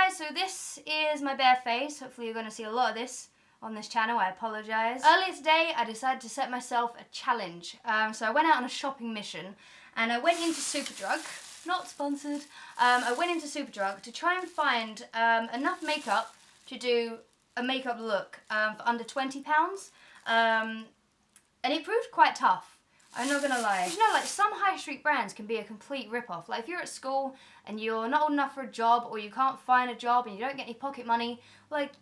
guys, so this is my bare face. Hopefully you're going to see a lot of this on this channel. I apologise. Earlier today I decided to set myself a challenge. So I went out on a shopping mission and I went into Superdrug, not sponsored, I went into Superdrug to try and find enough makeup to do a makeup look for under £20. And it proved quite tough. I'm not gonna lie. You know, like some high street brands can be a complete rip-off. Like if you're at school and you're not old enough for a job, or you can't find a job and you don't get any pocket money, like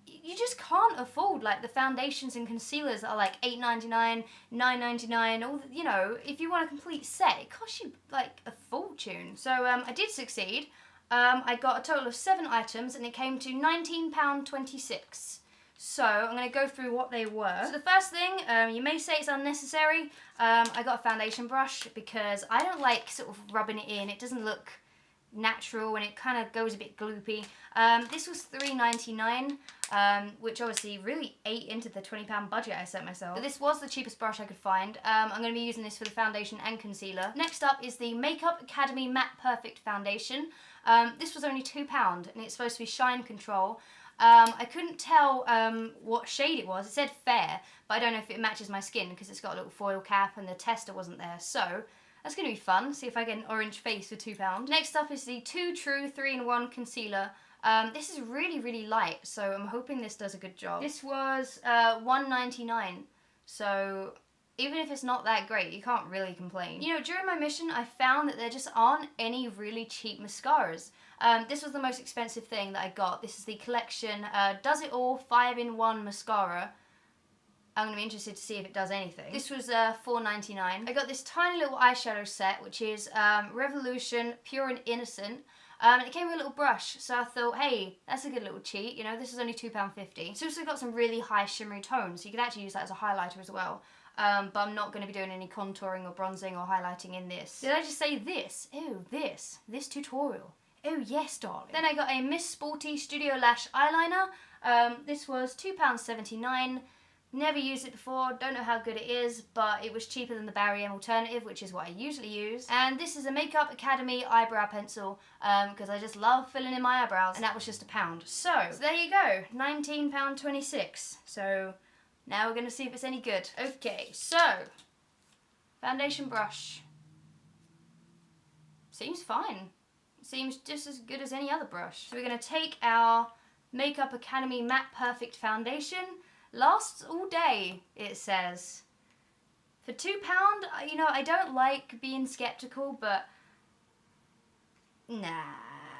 you just can't afford like the foundations and concealers that are like $8.99, $9.99. All the, you know, if you want a complete set, it costs you like a fortune. So I did succeed. I got a total of 7 items and it came to £19.26. So I'm going to go through what they were. So the first thing, you may say it's unnecessary. I got a foundation brush because I don't like sort of rubbing it in. It doesn't look natural and it kind of goes a bit gloopy. This was $3.99, which obviously really ate into the £20 budget I set myself. But this was the cheapest brush I could find. I'm going to be using this for the foundation and concealer. Next up is the Makeup Academy Matte Perfect Foundation. This was only £2 and it's supposed to be shine control. I couldn't tell what shade it was. It said fair, but I don't know if it matches my skin because it's got a little foil cap and the tester wasn't there. So that's going to be fun. See if I get an orange face for £2. Next up is the Too True 3-in-1 Concealer. This is really, really light, so I'm hoping this does a good job. This was $1.99, so even if it's not that great, you can't really complain. You know, during my mission, I found that there just aren't any really cheap mascaras. This was the most expensive thing that I got. This is the Collection Does It All 5-in-1 Mascara. I'm going to be interested to see if it does anything. This was $4.99. I got this tiny little eyeshadow set, which is Revolution Pure and Innocent. And it came with a little brush, so I thought, hey, that's a good little cheat. You know, this is only £2.50. It's also got some really high shimmery tones, so you could actually use that as a highlighter as well. But I'm not going to be doing any contouring or bronzing or highlighting in this. Did I just say this? Ew, this tutorial. Oh yes, darling. Then I got a Miss Sporty Studio Lash Eyeliner. This was £2.79. Never used it before, don't know how good it is, but it was cheaper than the Barry M alternative, which is what I usually use. And this is a Makeup Academy Eyebrow Pencil, because I just love filling in my eyebrows, and that was just £1. So there you go, £19.26. So now we're going to see if it's any good. Okay, so foundation brush. Seems fine. Seems just as good as any other brush. So we're going to take our Makeup Academy Matte Perfect Foundation. Lasts all day, it says. For £2, you know, I don't like being skeptical, but nah.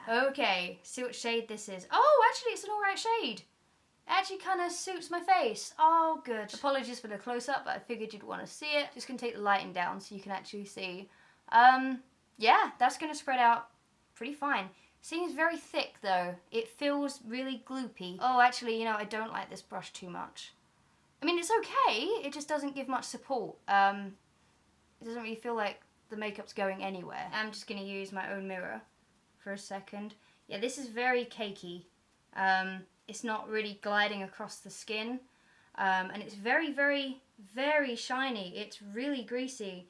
Okay, see what shade this is. Oh, actually, it's an alright shade. It actually kind of suits my face. Oh, good. Apologies for the close-up, but I figured you'd want to see it. Just going to take the lighting down so you can actually see. Yeah, that's going to spread out pretty fine. Seems very thick though. It feels really gloopy. Oh, actually, you know, I don't like this brush too much. I mean, it's okay. It just doesn't give much support. It doesn't really feel like the makeup's going anywhere. I'm just going to use my own mirror for a second. Yeah, this is very cakey. It's not really gliding across the skin. And it's very, very, very shiny. It's really greasy.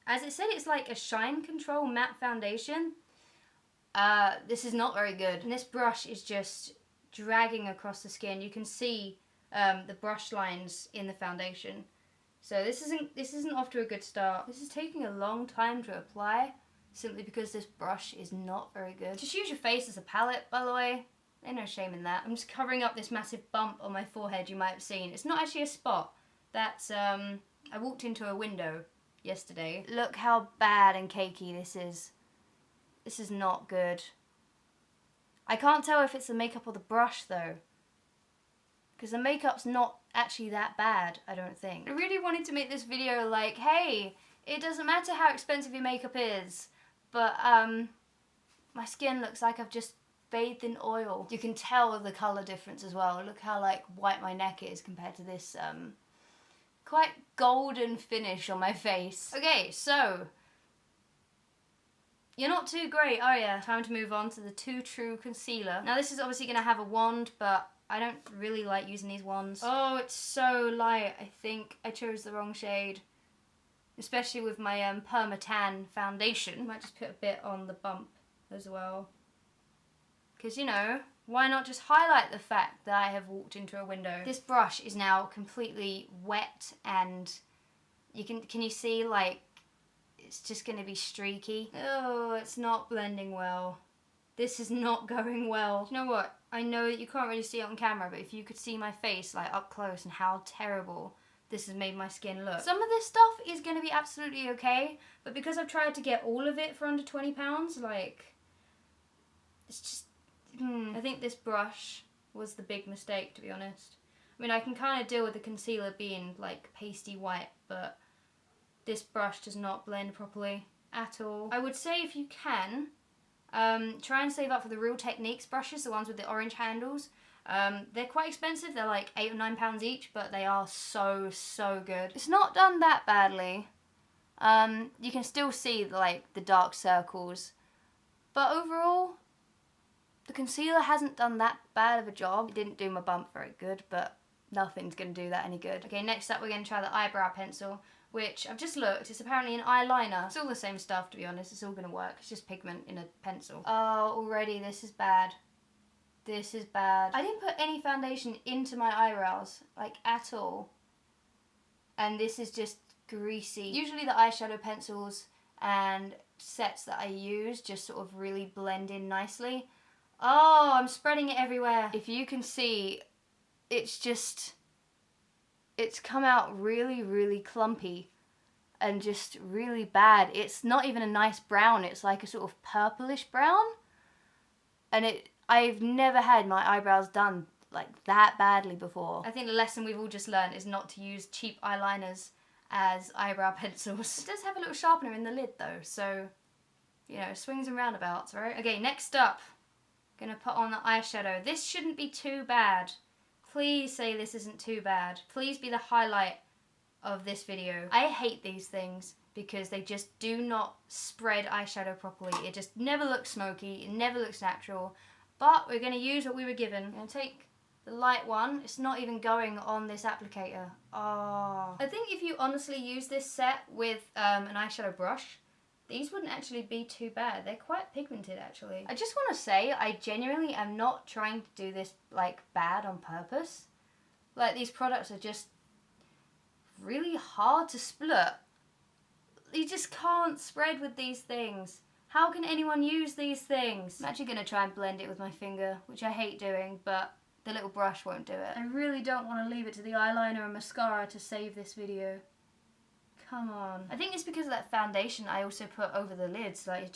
As it said, it's like a shine control matte foundation. This is not very good. And this brush is just dragging across the skin. You can see the brush lines in the foundation. So this isn't off to a good start. This is taking a long time to apply, simply because this brush is not very good. Just use your face as a palette, by the way. There's no shame in that. I'm just covering up this massive bump on my forehead you might have seen. It's not actually a spot. That's, I walked into a window yesterday. Look how bad and cakey this is. This is not good. I can't tell if it's the makeup or the brush though, because the makeup's not actually that bad, I don't think. I really wanted to make this video like, hey, it doesn't matter how expensive your makeup is, but my skin looks like I've just bathed in oil. You can tell the colour difference as well. Look how like white my neck is compared to this quite golden finish on my face. Okay, so you're not too great, are you? Time to move on to the Too True Concealer. Now this is obviously going to have a wand, but I don't really like using these wands. Oh, it's so light. I think I chose the wrong shade. Especially with my Perma Tan foundation. Might just put a bit on the bump as well. Because, you know, why not just highlight the fact that I have walked into a window? This brush is now completely wet and can you see, like, it's just going to be streaky. Oh, it's not blending well. This is not going well. You know what? I know that you can't really see it on camera, but if you could see my face, like, up close and how terrible this has made my skin look. Some of this stuff is going to be absolutely okay, but because I've tried to get all of it for under £20, like, it's just... I think this brush was the big mistake, to be honest. I mean, I can kind of deal with the concealer being, like, pasty white, but this brush does not blend properly at all. I would say if you can, try and save up for the Real Techniques brushes, the ones with the orange handles. They're quite expensive. They're like £8 or £9 each, but they are so, so good. It's not done that badly. You can still see, like, the dark circles. But overall, the concealer hasn't done that bad of a job. It didn't do my bump very good, but nothing's going to do that any good. Okay, next up we're going to try the eyebrow pencil, which I've just looked. It's apparently an eyeliner. It's all the same stuff, to be honest. It's all going to work. It's just pigment in a pencil. Oh, already this is bad. This is bad. I didn't put any foundation into my eyebrows, like, at all. And this is just greasy. Usually the eyeshadow pencils and sets that I use just sort of really blend in nicely. Oh, I'm spreading it everywhere. If you can see, it's come out really, really clumpy and just really bad. It's not even a nice brown. It's like a sort of purplish brown. And I've never had my eyebrows done like that badly before. I think the lesson we've all just learned is not to use cheap eyeliners as eyebrow pencils. It does have a little sharpener in the lid though, so, you know, swings and roundabouts, right? Okay, next up. Gonna put on the eyeshadow. This shouldn't be too bad. Please say this isn't too bad. Please be the highlight of this video. I hate these things because they just do not spread eyeshadow properly. It just never looks smoky. It never looks natural. But we're gonna use what we were given. I'm gonna take the light one. It's not even going on this applicator. Oh. I think if you honestly use this set with an eyeshadow brush, these wouldn't actually be too bad. They're quite pigmented, actually. I just want to say, I genuinely am not trying to do this, like, bad on purpose. Like, these products are just really hard to split. You just can't spread with these things. How can anyone use these things? I'm actually going to try and blend it with my finger, which I hate doing, but the little brush won't do it. I really don't want to leave it to the eyeliner and mascara to save this video. Come on. I think it's because of that foundation I also put over the lids. Like,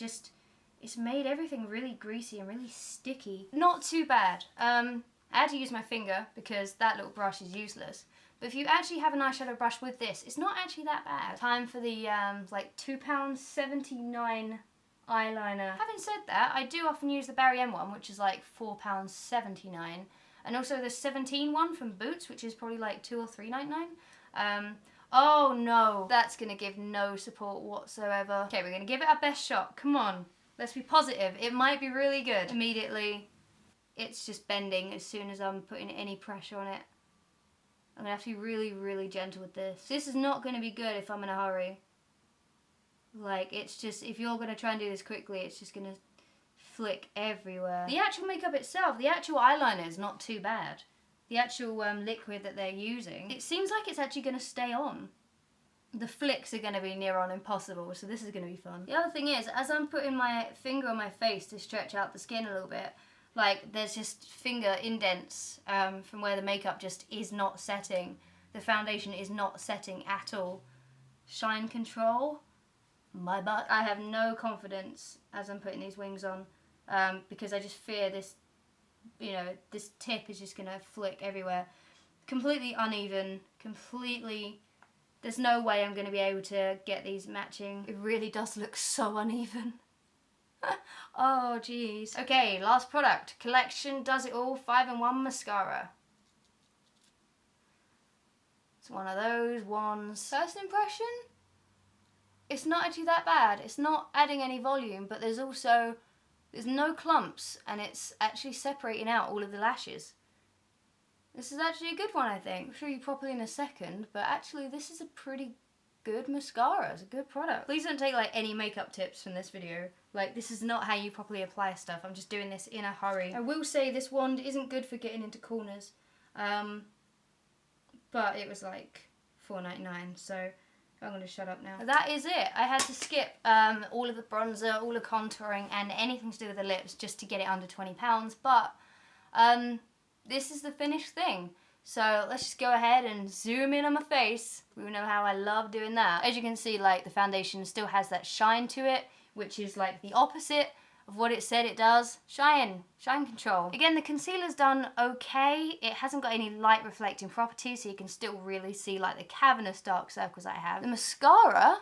it's made everything really greasy and really sticky. Not too bad. I had to use my finger because that little brush is useless. But if you actually have an eyeshadow brush with this, it's not actually that bad. Time for the, like, £2.79 eyeliner. Having said that, I do often use the Barry M one, which is like £4.79. And also the 17 one from Boots, which is probably like £2 or $3.99. Oh no, that's gonna give no support whatsoever. Okay, we're gonna give it our best shot. Come on, let's be positive. It might be really good. Immediately, it's just bending as soon as I'm putting any pressure on it. I'm gonna have to be really, really gentle with this. This is not gonna be good if I'm in a hurry. Like, it's just, if you're gonna try and do this quickly, it's just gonna flick everywhere. The actual makeup itself, the actual eyeliner is not too bad. The actual liquid that they're using, it seems like it's actually going to stay on. The flicks are going to be near on impossible, so this is going to be fun. The other thing is, as I'm putting my finger on my face to stretch out the skin a little bit, like, there's just finger indents from where the makeup just is not setting. The foundation is not setting at all. Shine control, my butt. I have no confidence as I'm putting these wings on because I just fear this, you know, this tip is just gonna flick everywhere. Completely uneven, completely, there's no way I'm gonna be able to get these matching. It really does look so uneven. Oh jeez. Okay, last product, Collection Does It All 5-in-1 Mascara. It's one of those ones. First impression? It's not actually that bad. It's not adding any volume, but there's no clumps, and it's actually separating out all of the lashes. This is actually a good one, I think. I'll show you properly in a second, but actually this is a pretty good mascara. It's a good product. Please don't take like any makeup tips from this video Like, this is not how you properly apply stuff. I'm just doing this in a hurry. I will say this wand isn't good for getting into corners. But it was like $4.99, so I'm going to shut up now. That is it. I had to skip all of the bronzer, all the contouring, and anything to do with the lips just to get it under £20. But this is the finished thing. So let's just go ahead and zoom in on my face. We all know how I love doing that. As you can see, like, the foundation still has that shine to it, which is like the opposite of what it said it does. Shine control. Again, the concealer's done okay. It hasn't got any light reflecting properties, so you can still really see like the cavernous dark circles I have. The mascara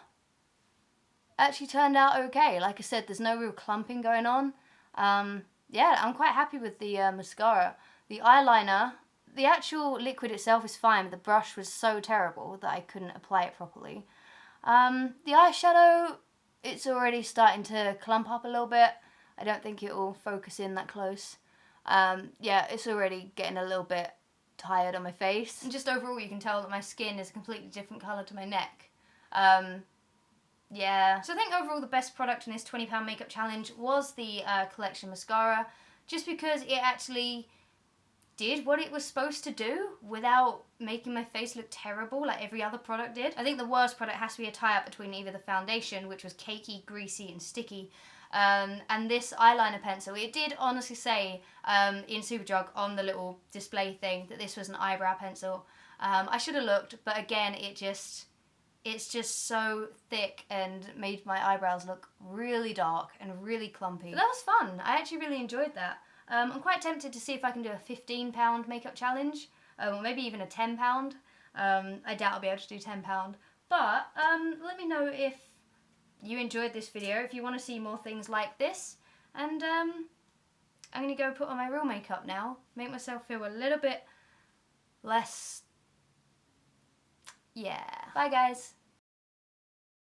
actually turned out okay. Like I said, there's no real clumping going on. Yeah, I'm quite happy with the mascara. The eyeliner, the actual liquid itself is fine, but the brush was so terrible that I couldn't apply it properly. The eyeshadow, it's already starting to clump up a little bit. I don't think it will focus in that close. Yeah, it's already getting a little bit tired on my face. And just overall, you can tell that my skin is a completely different colour to my neck. Yeah. So I think overall the best product in this £20 makeup challenge was the Collection mascara, just because it actually did what it was supposed to do without making my face look terrible like every other product did. I think the worst product has to be a tie-up between either the foundation, which was cakey, greasy and sticky, and this eyeliner pencil. It did honestly say in Superdrug on the little display thing that this was an eyebrow pencil. I should have looked, but again, it's just so thick and made my eyebrows look really dark and really clumpy. But that was fun. I actually really enjoyed that. I'm quite tempted to see if I can do a £15 makeup challenge, or maybe even a £10. I doubt I'll be able to do £10, but let me know if you enjoyed this video, if you want to see more things like this, and I'm going to go put on my real makeup now, make myself feel a little bit less, yeah. Bye guys.